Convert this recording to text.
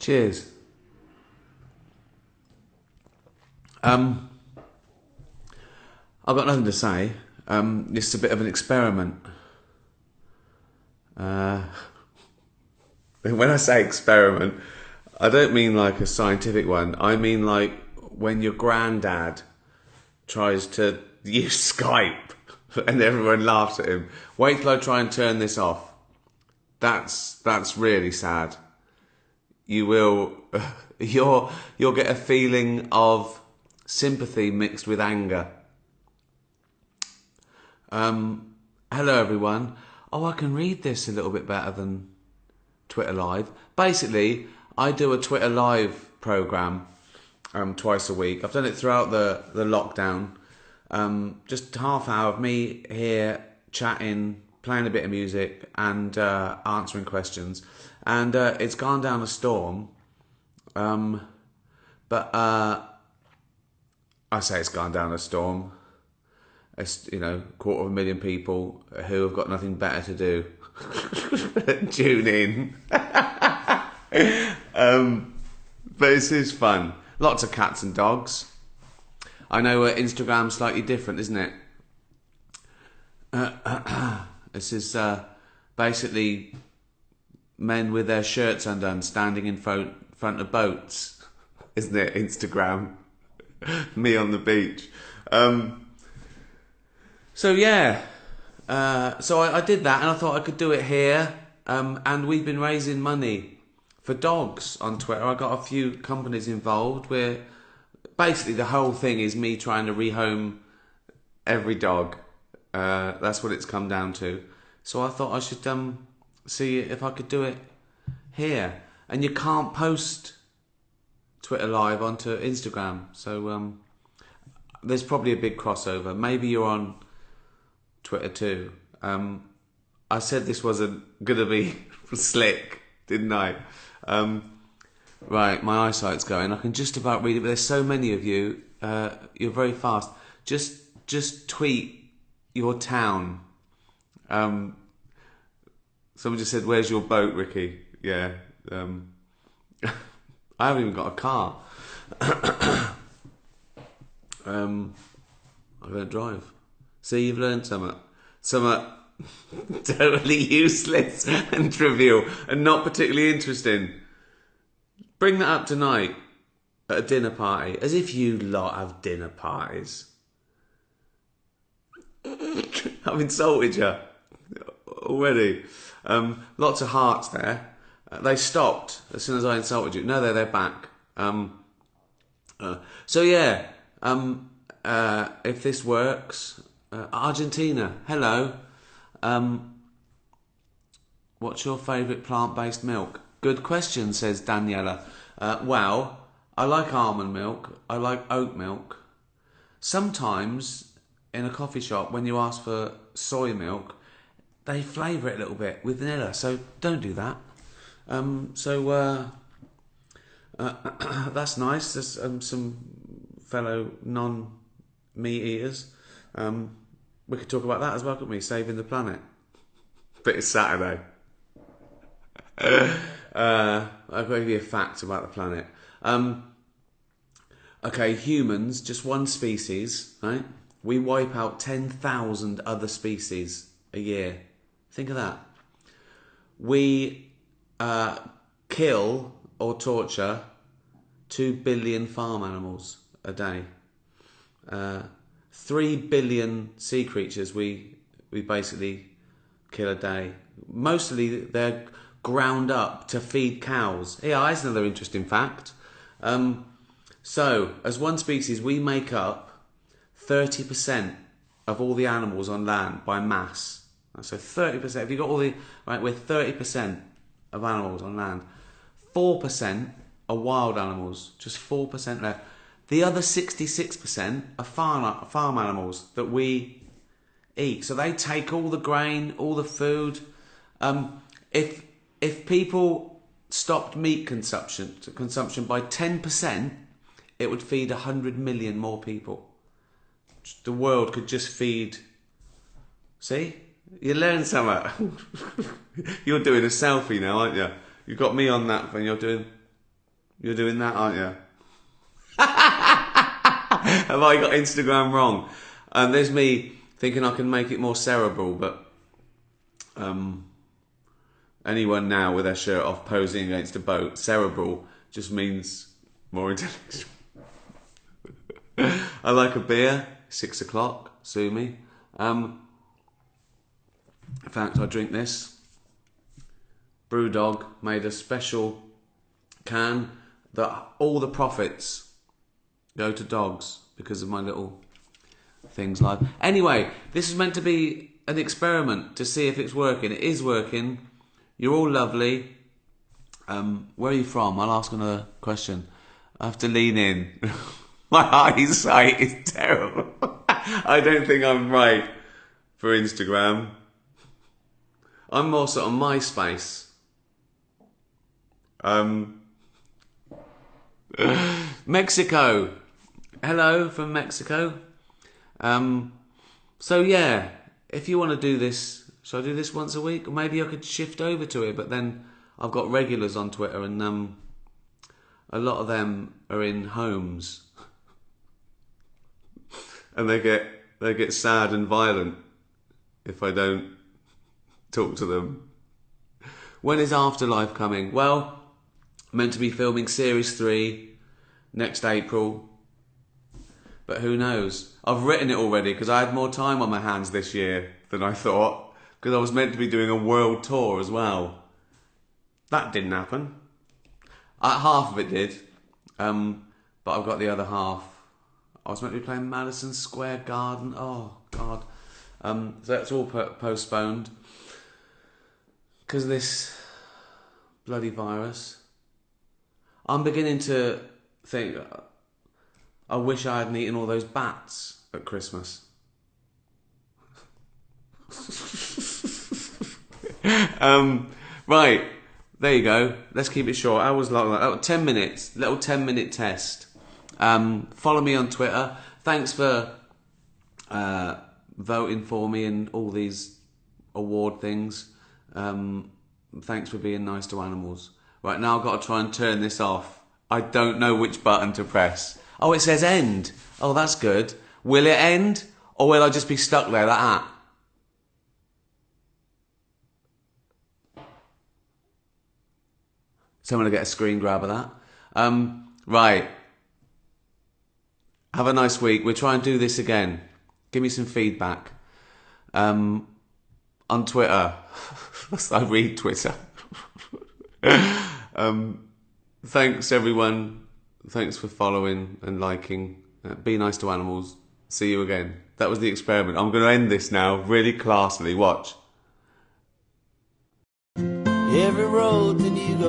Cheers. I've got nothing to say. It's a bit of an experiment. When I say experiment, I don't mean like a scientific one. I mean like when your granddad tries to use Skype and everyone laughs at him. Wait till I try and turn this off. That's really sad. You will, you'll get a feeling of sympathy mixed with anger. Hello everyone. Oh, I can read this a little bit better than Twitter Live. Basically, I do a Twitter Live program twice a week. I've done it throughout the lockdown. Just half hour of me here chatting, playing a bit of music and answering questions. And it's gone down a storm. But I say it's gone down a storm. It's, 250,000 people who have got nothing better to do. Tune in. But this is fun. Lots of cats and dogs. I know Instagram's slightly different, isn't it? This is basically men with their shirts undone standing in front of boats, isn't it? Instagram. Me on the beach. So yeah, so I did that and I thought I could do it here. And we've been raising money for dogs on Twitter. I got a few companies involved where basically the whole thing is me trying to rehome every dog. That's what it's come down to. So I thought I should see if I could do it here. And you can't post Twitter Live onto Instagram. So there's probably a big crossover. Maybe you're on Twitter too. I said this wasn't gonna be slick, didn't I? Right, my eyesight's going. I can just about read it, but there's so many of you. You're very fast. Just tweet your town. Someone just said, "Where's your boat, Ricky?" Yeah. I haven't even got a car. I don't drive. See, you've learned something totally useless and trivial and not particularly interesting. Bring that up tonight at a dinner party, as if you lot have dinner parties. I've insulted you already. Lots of hearts there. They stopped as soon as I insulted you. No, they're back. So yeah, if this works. Argentina, hello. What's your favourite plant-based milk? Good question, says Daniela. Well, I like almond milk. I like oat milk. Sometimes in a coffee shop, when you ask for soy milk, they flavour it a little bit with vanilla. So don't do that. That's nice. There's some fellow non-meat eaters. We could talk about that as well, couldn't we? Saving the planet. But it's Saturday. I'll give you a fact about the planet. Okay, humans, just one species, right? We wipe out 10,000 other species a year. Think of that. We kill or torture 2 billion farm animals a day. 3 billion sea creatures we basically kill a day. Mostly they're ground up to feed cows. Yeah, that's another interesting fact. So, as one species, we make up 30% of all the animals on land by mass. So 30%, if you've got all the... Right, we're 30% of animals on land. 4% are wild animals, just 4% left. The other 66% are farm animals that we eat. So they take all the grain, all the food. If people stopped meat consumption by 10%, it would feed 100 million more people. The world could just feed... See? You learn something. You're doing a selfie now, aren't you? You've got me on that and you're doing... You're doing that, aren't you? Have I got Instagram wrong? There's me thinking I can make it more cerebral, but anyone now with their shirt off posing against a boat, cerebral just means more intellectual. I like a beer, 6 o'clock, sue me. In fact, I drink this. Brewdog made a special can that all the profits go to dogs because of my little things like. Anyway, this is meant to be an experiment to see if it's working. It is working. You're all lovely. Where are you from? I'll ask another question. I have to lean in. My eyesight is terrible. I don't think I'm right for Instagram. I'm more sort of MySpace. Mexico. Hello from Mexico. So yeah, if you want to do this, shall I do this once a week? Or maybe I could shift over to it, but then I've got regulars on Twitter and a lot of them are in homes. And they get sad and violent if I don't talk to them. When is Afterlife coming? Well, I'm meant to be filming Series 3 next April. But who knows? I've written it already because I had more time on my hands this year than I thought. Because I was meant to be doing a world tour as well. That didn't happen. Half of it did. But I've got the other half. I was meant to be playing Madison Square Garden. Oh, God. So that's all postponed. Because of this bloody virus. I'm beginning to think, I wish I hadn't eaten all those bats at Christmas. Right, there you go. Let's keep it short. I was like 10 minutes, little 10-minute test. Follow me on Twitter. Thanks for voting for me and all these award things. Thanks for being nice to animals. Right, now I've got to try and turn this off. I don't know which button to press. Oh, it says end. Oh, that's good. Will it end? Or will I just be stuck there like that? So I'm going to get a screen grab of that. Right. Have a nice week. We'll try and do this again. Give me some feedback. On Twitter. I read Twitter. Thanks, everyone. Thanks for following and liking. Be nice to animals. See you again. That was the experiment. I'm going to end this now really classily. Watch. Every road that you go